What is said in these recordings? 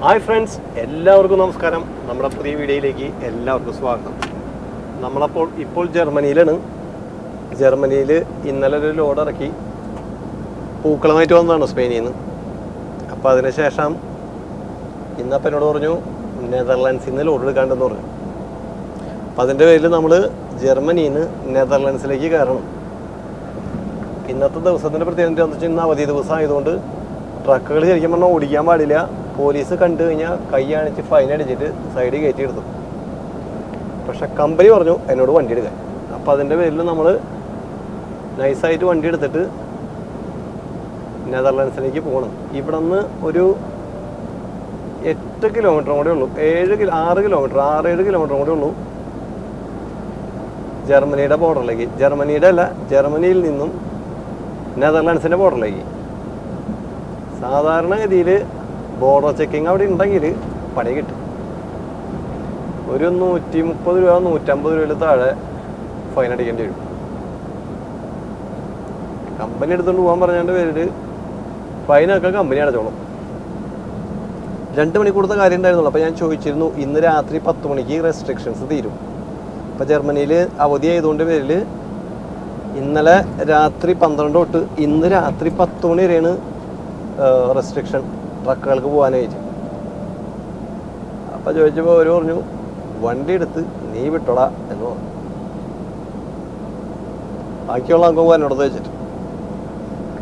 Hi friends, എല്ലാവർക്കും നമസ്കാരം. നമ്മുടെ പുതിയ വീഡിയോയിലേക്ക് എല്ലാവർക്കും സ്വാഗതം. ഇപ്പോൾ ജർമ്മനിയിലാണ്. ജർമ്മനിയിൽ ഇന്നലെ ഒരു ലോഡ് ഇറക്കി പൂക്കളുമായിട്ട് വന്നതാണ് സ്പെയിനിൽ നിന്ന്. അപ്പോൾ അതിനുശേഷം ഇന്നപ്പം എന്നോട് പറഞ്ഞു നെതർലാൻഡ്സിൽ നിന്ന് ലോഡ് എടുക്കാണ്ടെന്ന് പറഞ്ഞു. അപ്പോൾ അതിൻ്റെ പേരിൽ നമ്മൾ ജർമ്മനിയിൽ നിന്ന് നെതർലാൻഡ്സിലേക്ക് കയറണം. ഇന്നത്തെ ദിവസത്തിൻ്റെ പ്രത്യേകത എന്താണെന്ന് വെച്ചാൽ ഇന്ന് അവധി ദിവസം ആയതുകൊണ്ട് ട്രക്കുകൾ ശരിക്കും പറഞ്ഞാൽ ഓടിക്കാൻ പാടില്ല. പോലീസ് കണ്ടു കഴിഞ്ഞാൽ കൈ കാണിച്ച് ഫൈൻ അടിച്ചിട്ട് സൈഡിൽ കയറ്റി എടുത്തു. പക്ഷെ കമ്പനി പറഞ്ഞു എന്നോട് വണ്ടി എടുക്കാൻ. അപ്പോൾ അതിൻ്റെ പേരിൽ നമ്മൾ നൈസായിട്ട് വണ്ടി എടുത്തിട്ട് നെതർലാൻഡ്സിലേക്ക് പോകണം. ഇവിടെ നിന്ന് ഒരു 8 കിലോമീറ്ററും കൂടെ ഉള്ളൂ, 6 കിലോമീറ്ററും കൂടെ ഉള്ളൂ ജർമ്മനിയുടെ ബോർഡറിലേക്ക്. ജർമ്മനിയിൽ നിന്നും നെതർലാൻഡ്സിൻ്റെ ബോർഡറിലേക്ക്. സാധാരണഗതിയിൽ ബോർഡർ ചെക്കിങ് അവിടെ ഉണ്ടെങ്കിൽ പണി കിട്ടും. ഒരു 130 രൂപ 150 രൂപയിൽ താഴെ ഫൈൻ അടിക്കേണ്ടി വരും. കമ്പനി എടുത്തുകൊണ്ട് പോകാൻ പറഞ്ഞതിൻ്റെ പേരിൽ ഫൈനൊക്കെ കമ്പനി അടച്ചോളും. 2 മണിക്കൂറത്തെ കാര്യം ഉണ്ടായിരുന്നുള്ളൂ. അപ്പോൾ ഞാൻ ചോദിച്ചിരുന്നു, ഇന്ന് രാത്രി 10 മണിക്ക് റെസ്ട്രിക്ഷൻസ് തീരും. അപ്പോൾ ജർമ്മനിയിൽ അവധി ആയതുകൊണ്ട് പേരിൽ ഇന്നലെ രാത്രി 12 തൊട്ട് ഇന്ന് രാത്രി 10 മണി വരെയാണ് റെസ്ട്രിക്ഷൻ ട്രക്കുകൾക്ക് പോകാനായിട്ട്. അപ്പം ചോദിച്ചപ്പോൾ അവർ പറഞ്ഞു വണ്ടി എടുത്ത് നീ വിട്ടോടാ എന്ന് പറഞ്ഞു. ബാക്കിയുള്ള അംഗം പോകാൻ എന്നോട് വെച്ചിട്ട്.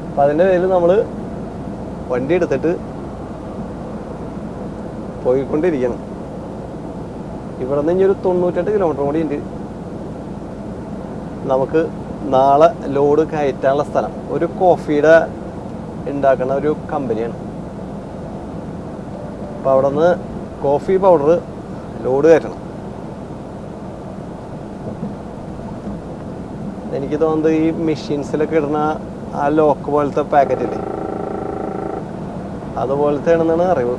അപ്പം അതിൻ്റെ പേരിൽ നമ്മൾ വണ്ടി എടുത്തിട്ട് പോയിക്കൊണ്ടിരിക്കണം. ഇവിടെ നിന്ന് ഇനി ഒരു 98 കിലോമീറ്റർ കൂടി ഉണ്ട് നമുക്ക് നാളെ ലോഡ് കയറ്റാനുള്ള സ്ഥലം. ഒരു കോഫിയുടെ ഉണ്ടാക്കുന്ന ഒരു കമ്പനിയാണ്. അപ്പോൾ അവിടെ നിന്ന് കോഫി പൗഡർ ലോഡ് കയറ്റണം. എനിക്ക് തോന്നുന്നത് ഈ മെഷീൻസിലൊക്കെ ഇടുന്ന ആ ലോക്ക് പോലത്തെ പാക്കറ്റില്ലേ, അതുപോലത്തെ ആണെന്നാണ് അറിവ്.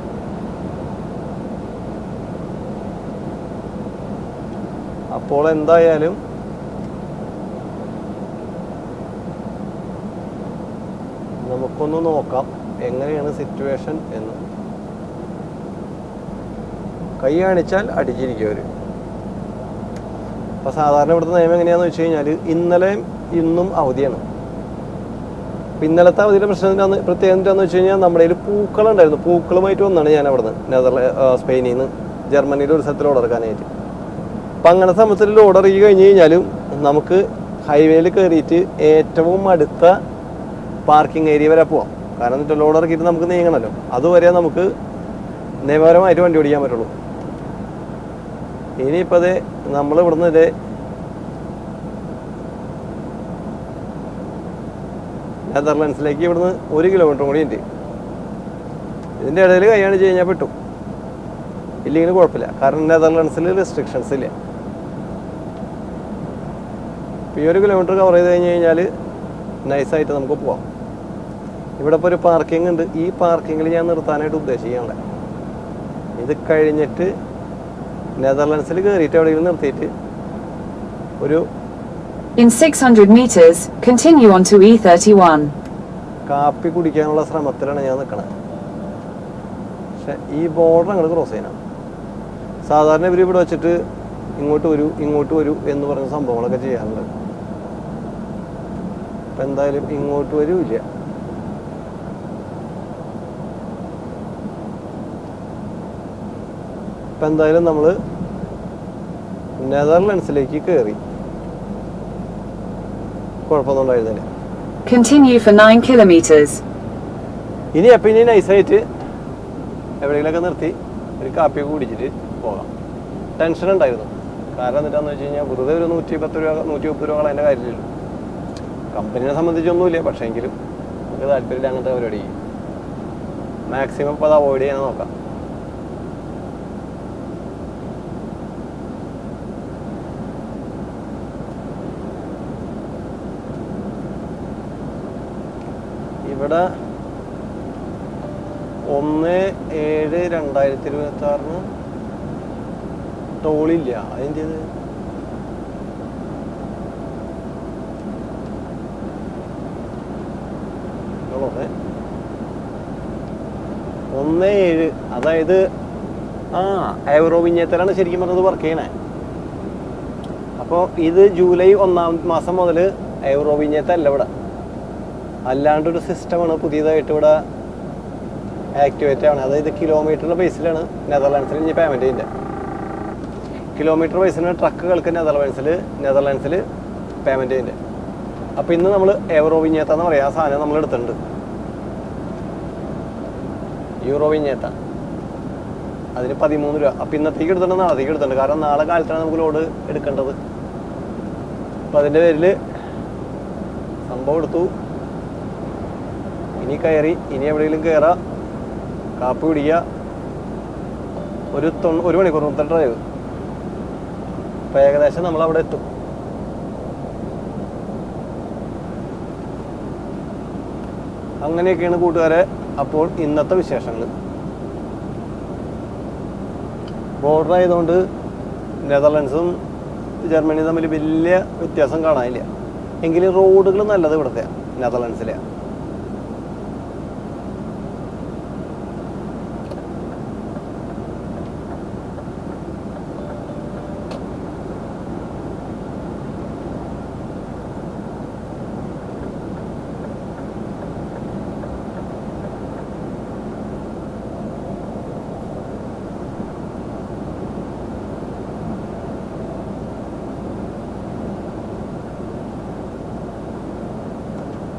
അപ്പോൾ എന്തായാലും നമുക്കൊന്ന് നോക്കാം എങ്ങനെയാണ് സിറ്റുവേഷൻ എന്ന്. കൈ കാണിച്ചാൽ അടിച്ചിരിക്കും അവർ. അപ്പോൾ സാധാരണ ഇവിടുത്തെ നിയമം എങ്ങനെയാണെന്ന് വെച്ച് കഴിഞ്ഞാൽ ഇന്നലെയും ഇന്നും അവധിയാണ്. അപ്പം ഇന്നലത്തെ അവധിയുടെ പ്രത്യേകത എന്താണെന്ന് വെച്ച് കഴിഞ്ഞാൽ നമ്മുടെ കയ്യിൽ പൂക്കളുണ്ടായിരുന്നു. പൂക്കളുമായിട്ട് വന്നാണ് ഞാൻ അവിടെ നിന്ന് സ്പെയിനിൽ നിന്ന് ജർമ്മനിയിൽ ഒരു സ്ഥലത്തിൽ ലോഡ് ഇറക്കാനായിട്ട്. അപ്പം അങ്ങനെ സമയത്തിൽ ലോഡ് ഇറക്കി കഴിഞ്ഞ് കഴിഞ്ഞാലും നമുക്ക് ഹൈവേയിൽ കയറിയിട്ട് ഏറ്റവും അടുത്ത പാർക്കിംഗ് ഏരിയ വരെ പോവാം. കാരണം എന്നിട്ട് ലോഡ് ഇറക്കിയിട്ട് നമുക്ക് നീങ്ങണമല്ലോ. അതുവരെ നമുക്ക് നിയമപരമായിട്ട് വണ്ടി ഓടിക്കാൻ പറ്റുള്ളൂ. ഇനിയിപ്പോൾ അത് നമ്മൾ ഇവിടുന്ന് നെതർലാൻഡ്സിലേക്ക് ഇവിടുന്ന് 1 കിലോമീറ്റർ കൂടി ഉണ്ട്. ഇതിൻ്റെ ഇടയിൽ കൈയാണ് കഴിഞ്ഞാൽ പെട്ടു. ഇല്ലെങ്കിൽ കുഴപ്പമില്ല, കാരണം നെതർലാൻഡ്സിൽ റെസ്ട്രിക്ഷൻസ് ഇല്ല. ഇപ്പോൾ ഈ 1 കിലോമീറ്റർ കവർ ചെയ്ത് കഴിഞ്ഞ് കഴിഞ്ഞാൽ നൈസായിട്ട് നമുക്ക് പോവാം. ഇവിടെ ഇപ്പോൾ ഒരു പാർക്കിംഗ് ഉണ്ട്. ഈ പാർക്കിങ്ങിൽ ഞാൻ നിർത്താനായിട്ട് ഉദ്ദേശിക്കുകയാണ്. ഇത് കഴിഞ്ഞിട്ട് നെതർലാൻഡ്സിൽ കയറിയിട്ട് എവിടെയെങ്കിലും നിർത്തിയിട്ട് ഒരു In 600 meters, continue on to E31. കാപ്പി കുടിക്കാനുള്ള ശ്രമത്തിലാണ് ഞാൻ നിൽക്കണത്. പക്ഷെ ഈ ബോർഡർ അങ്ങോട്ട് ക്രോസ് ചെയ്യണം. സാധാരണ ഇവർ ഇവിടെ വെച്ചിട്ട് ഇങ്ങോട്ട് വരൂ എന്ന് പറഞ്ഞ സംഭവങ്ങളൊക്കെ ചെയ്യാറുണ്ട്. അപ്പം എന്തായാലും ഇങ്ങോട്ട് വരൂല്ല. ഇപ്പം എന്തായാലും നമ്മൾ നെതർലാൻഡ്സിലേക്ക് കയറി. കുഴപ്പമൊന്നും ഉണ്ടായിരുന്നില്ല. Continue for 9 kilometers. ഇനി നൈസായിട്ട് എവിടെയെങ്കിലുമൊക്കെ നിർത്തി ഒരു കാപ്പിയൊക്കെ കുടിച്ചിട്ട് പോകാം. ടെൻഷൻ ഉണ്ടായിരുന്നു. കാരണം എന്താണെന്ന് വെച്ച് കഴിഞ്ഞാൽ വെറുതെ ഒരു 110 രൂപ 130 രൂപ അതിൻ്റെ കാര്യമില്ലല്ലോ. കമ്പനിയെ സംബന്ധിച്ചൊന്നുമില്ല. പക്ഷേ എങ്കിലും നമുക്ക് താല്പര്യമില്ല അങ്ങനത്തെ പരിപാടി. മാക്സിമം ഇപ്പോൾ അത് അവോയ്ഡ് ചെയ്യാൻ നോക്കാം. ഇവിടെ 1/7/2026 ടോളില്ല. അതിൻ്റേത് 1 17 അതായത് എവറോ വിഞ്ഞേത്തലാണ് ശരിക്കും പറഞ്ഞത് വർക്ക് ചെയ്യണേ. അപ്പോൾ ഇത് ജൂലൈ 1-ാം മാസം മുതൽ എവറോ വിഞ്ഞേത്തല്ല ഇവിടെ, അല്ലാണ്ടൊരു സിസ്റ്റമാണ് പുതിയതായിട്ട് ഇവിടെ ആക്ടിവേറ്റ് ആണ്. അതായത് കിലോമീറ്ററിൻ്റെ ബേസിലാണ് നെതർലാൻഡ്സിൽ ഇനി പേയ്മെൻറ്റ് ചെയ്യുന്നത്. കിലോമീറ്റർ ബേസിന് ട്രക്കുകൾക്ക് നെതർലാൻഡ്സിൽ പേയ്മെൻറ്റ് ചെയ്യുന്നത്. അപ്പോൾ ഇന്ന് നമ്മൾ എവറോ വിഞ്ഞേത്ത എന്ന് പറയാം, ആ സാധനം നമ്മൾ എടുത്തിട്ടുണ്ട്. യൂറോ വിഞ്ഞേത്ത അതിന് 13 രൂപ. അപ്പം ഇന്നത്തേക്ക് എടുത്തിട്ടുണ്ട്, നാളത്തേക്ക് എടുത്തിട്ടുണ്ട്. കാരണം നാളെ കാലത്താണ് നമുക്ക് ലോഡ് എടുക്കേണ്ടത്. അപ്പം അതിൻ്റെ പേരിൽ സംഭവം എടുത്തു. ഇനി കയറി, ഇനി എവിടെയെങ്കിലും കയറാം, കാപ്പി പിടിക്കുക. ഒരു മണിക്കൂർ 32 ഡ്രൈവ്. അപ്പം ഏകദേശം നമ്മളവിടെ എത്തും. അങ്ങനെയൊക്കെയാണ് കൂട്ടുകാരെ അപ്പോൾ ഇന്നത്തെ വിശേഷങ്ങൾ. ബോർഡർ ആയതുകൊണ്ട് നെതർലാൻഡ്സും ജർമ്മനിയും തമ്മിൽ വലിയ വ്യത്യാസം കാണാനില്ല. എങ്കിലും റോഡുകൾ നല്ലത് ഇവിടുത്തെ നെതർലാൻഡ്സിലെ.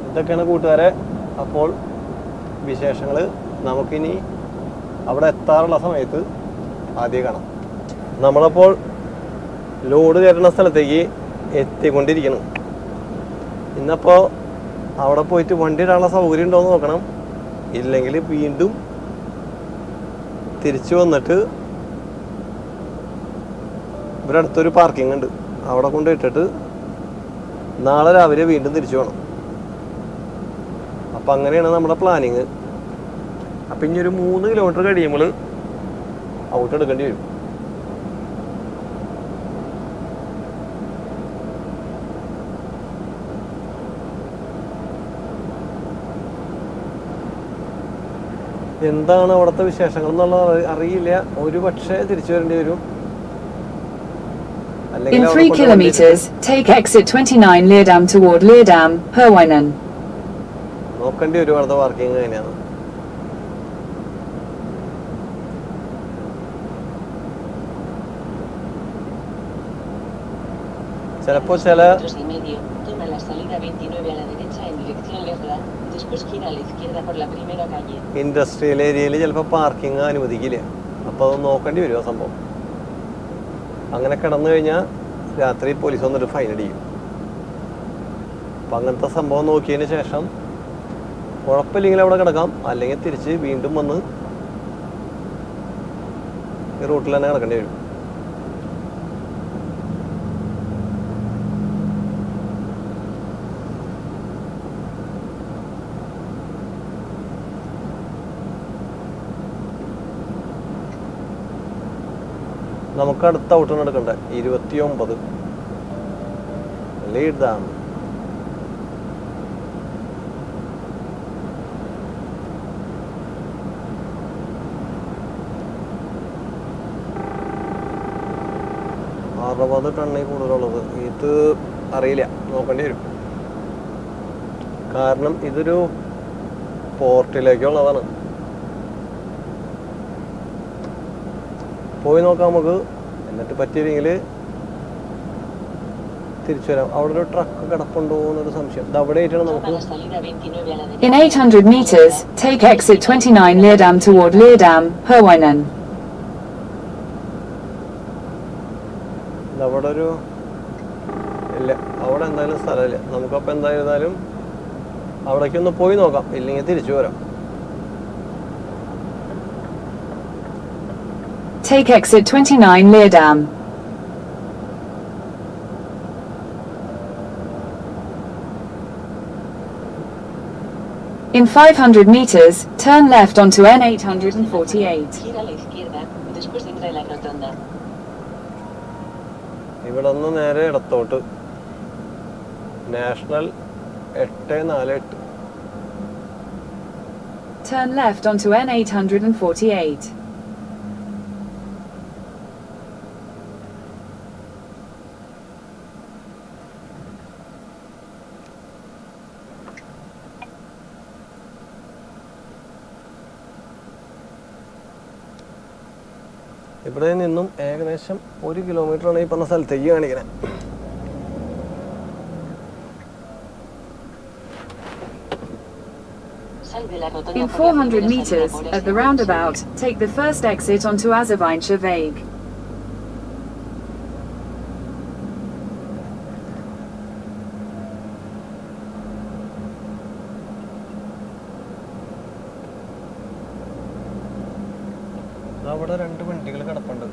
ഇതൊക്കെയാണ് കൂട്ടുകാരെ അപ്പോൾ വിശേഷങ്ങൾ. നമുക്കിനി അവിടെ എത്താറുള്ള സമയത്ത് ആദ്യം കാണാം. നമ്മളപ്പോൾ ലോഡ് കയറുന്ന സ്ഥലത്തേക്ക് എത്തിക്കൊണ്ടിരിക്കണം. ഇന്നപ്പോൾ അവിടെ പോയിട്ട് വണ്ടി ഇടാനുള്ള സൗകര്യം ഉണ്ടോ എന്ന് നോക്കണം. ഇല്ലെങ്കിൽ വീണ്ടും തിരിച്ചു വന്നിട്ട് ഇവിടെ അടുത്തൊരു പാർക്കിംഗ് ഉണ്ട്, അവിടെ കൊണ്ട് ഇട്ടിട്ട് നാളെ രാവിലെ വീണ്ടും തിരിച്ചു പോകണം. അപ്പം അങ്ങനെയാണ് നമ്മുടെ പ്ലാനിങ്. അപ്പം ഇനി ഒരു 3 കിലോമീറ്റർ കഴിയുമ്പോൾ ഔട്ട് എടുക്കേണ്ടി വരും. എന്താണ് അവിടുത്തെ വിശേഷങ്ങൾ എന്നുള്ളത് അറിയില്ല. ഒരു പക്ഷേ തിരിച്ചു വരേണ്ടി വരും. In 3 kilometers, take exit 29 Leerdam toward Leerdam, Herwijnen. നോക്കേണ്ടി വരും അവിടുത്തെ പാർക്കിംഗ് എങ്ങനെയാണ്. ചിലപ്പോൾ ചില ഇൻഡസ്ട്രിയൽ ഏരിയയിൽ ചിലപ്പോൾ പാർക്കിംഗ് അനുവദിക്കില്ല. അപ്പോൾ അത് നോക്കേണ്ടി വരും ആ സംഭവം. അങ്ങനെ കിടന്നു കഴിഞ്ഞാൽ രാത്രി പോലീസ് വന്നിട്ട് ഫൈൻ അടിക്കും. അപ്പം അങ്ങനത്തെ സംഭവം നോക്കിയതിന് ശേഷം കുഴപ്പമില്ലെങ്കിൽ അവിടെ കിടക്കാം, അല്ലെങ്കിൽ തിരിച്ച് വീണ്ടും വന്ന് ഈ റൂട്ടിൽ തന്നെ കിടക്കേണ്ടി വരും. നമുക്ക് അടുത്ത ഔട്ടാണ് എടുക്കണ്ടേ, 29 ലീഡാം. ടണ്ണിൽ കൂടുതലുള്ളത് ഇത് അറിയില്ല, നോക്കേണ്ടി വരും. കാരണം ഇതൊരു പോർട്ടിലേക്കുള്ളതാണ്. പോയി നോക്കാം നമുക്ക്. എന്നിട്ട് പറ്റിയില്ലെങ്കിൽ തിരിച്ചു വരാം. അവിടെ ഒരു ട്രക്ക് കിടപ്പുണ്ടോ എന്നൊരു സംശയം. ഇത് അവിടെ ആയിട്ടാണ് നമുക്ക്. In 800 meters, take exit 29 Leerdam toward Leerdam, Herwijnen. അവിടെ ഒരു ഇല്ല, അവിടെ എന്തായാലും സ്ഥലമില്ല. നമുക്കപ്പോൾ എന്തായിരുന്നാലും അവിടേക്കൊന്ന് പോയി നോക്കാം, ഇല്ലെങ്കിൽ തിരിച്ചു വരാം. Take exit 29 Leerdam. In 500 meters, turn left onto N848. ഇവിടെ നിന്ന് നേരെ ഇടത്തോട്ട് national 848. Turn left onto N848. ഇവിടെ നിന്നും ഏകദേശം 1 കിലോമീറ്ററാണ് ഈ പറഞ്ഞ സ്ഥലത്തേക്ക് കാണിക്കുന്നത്. In 400 meters, at the roundabout, take the first exit onto Azervainsche Weg. അവിടെ 2 വണ്ടികൾ കിടപ്പുണ്ട്.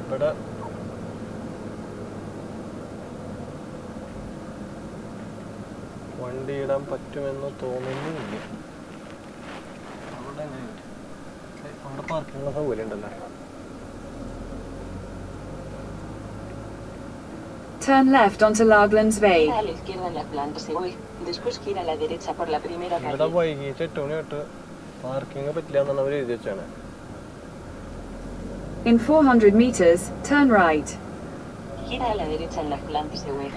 ഇവിടെ വണ്ടി ഇടാൻ പറ്റുമെന്ന് തോന്നുന്നില്ല. അവിടെ പാർക്കിങ്ങുള്ള സൗകര്യം ഉണ്ടല്ലോ. Turn left onto Laglands Weg. A la izquierda en la planta Següe, después gira a la derecha por la primera ഇവിടെ calle. വൈകിട്ട് 8 മണി തൊട്ട് പാർക്കിംഗ് പറ്റില്ല എന്നാണ് അവർ എഴുതി വെച്ചാണ്. In 400 meters, turn right. Gira a la derecha en la planta Següe.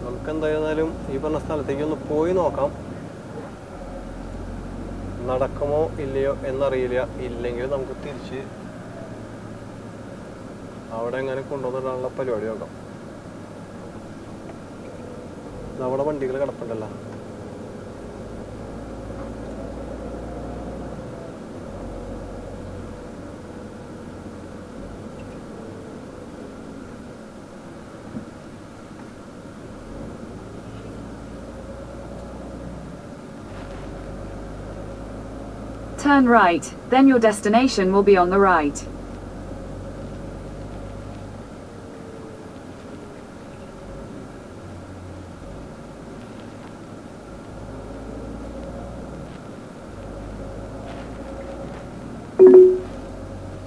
നമുക്ക് എന്തായിരുന്നാലും ഈ പറഞ്ഞ സ്ഥലത്തേക്ക് ഒന്ന് പോയി നോക്കാം. നടക്കുമോ ഇല്ലയോ എന്നറിയില്ല. ഇല്ലെങ്കിൽ നമുക്ക് തിരിച്ച് അവിടെ എങ്ങനെ കൊണ്ടുവന്നിടാനുള്ള പരിപാടി നോക്കാം. അവിടെ വണ്ടികൾ കിടപ്പുണ്ടല്ലോ. Turn right, then your destination will be on the right.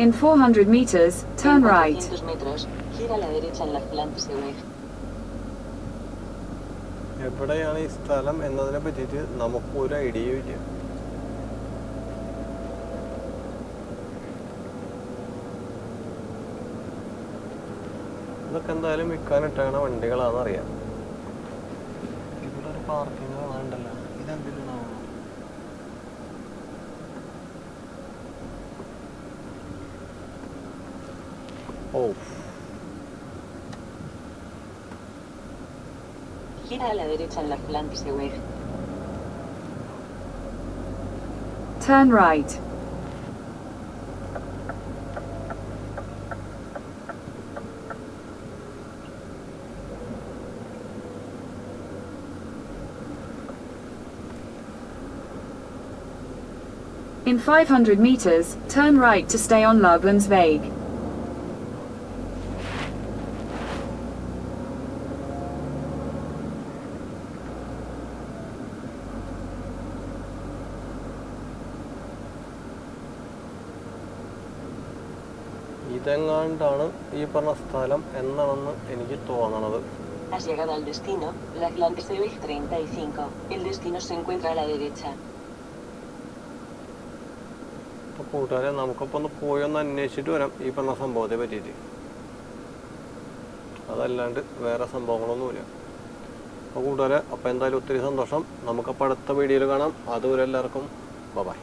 In 400 meters, turn En right. 400 metros, gira a la derecha en la planta Següe. എവിടെയാണ് ഈ സ്ഥലം എന്നതിനെ പറ്റിയിട്ട് നമുക്കൊരു ഐഡിയയും ഇല്ല. ഇതൊക്കെ എന്തായാലും വിൽക്കാനിട്ടാണ് വണ്ടികളാണെന്നറിയാം. ഇവിടെ ഒരു പാർക്കിംഗ് കാണാണ്ടല്ലോ. ഇതെന്തിനാണോ? ഓ, Gira a la derecha en la planta Següe. Turn right. In 500 meters, turn right to stay on Laglands Weg. ഇതെങ്ങാണ്ടാണ് ഈ പറഞ്ഞ സ്ഥലം എന്നാണെന്ന് എനിക്ക് തോന്നണത്. Has llegado al destino, la planta Següe 35. El destino se encuentra a la derecha. അപ്പോൾ കൂട്ടുകാരെ, നമുക്കിപ്പോൾ ഒന്ന് പോയി ഒന്ന് അന്വേഷിച്ചിട്ട് വരാം ഈ പറഞ്ഞ സംഭവത്തെ പറ്റിയിട്ട്. അതല്ലാണ്ട് വേറെ സംഭവങ്ങളൊന്നുമില്ല. അപ്പോൾ കൂട്ടുകാരെ, അപ്പോൾ എന്തായാലും ഒത്തിരി സന്തോഷം. നമുക്കപ്പോൾ അടുത്ത വീഡിയോയിൽ കാണാം. അതുവരെ എല്ലാവർക്കും ബൈ.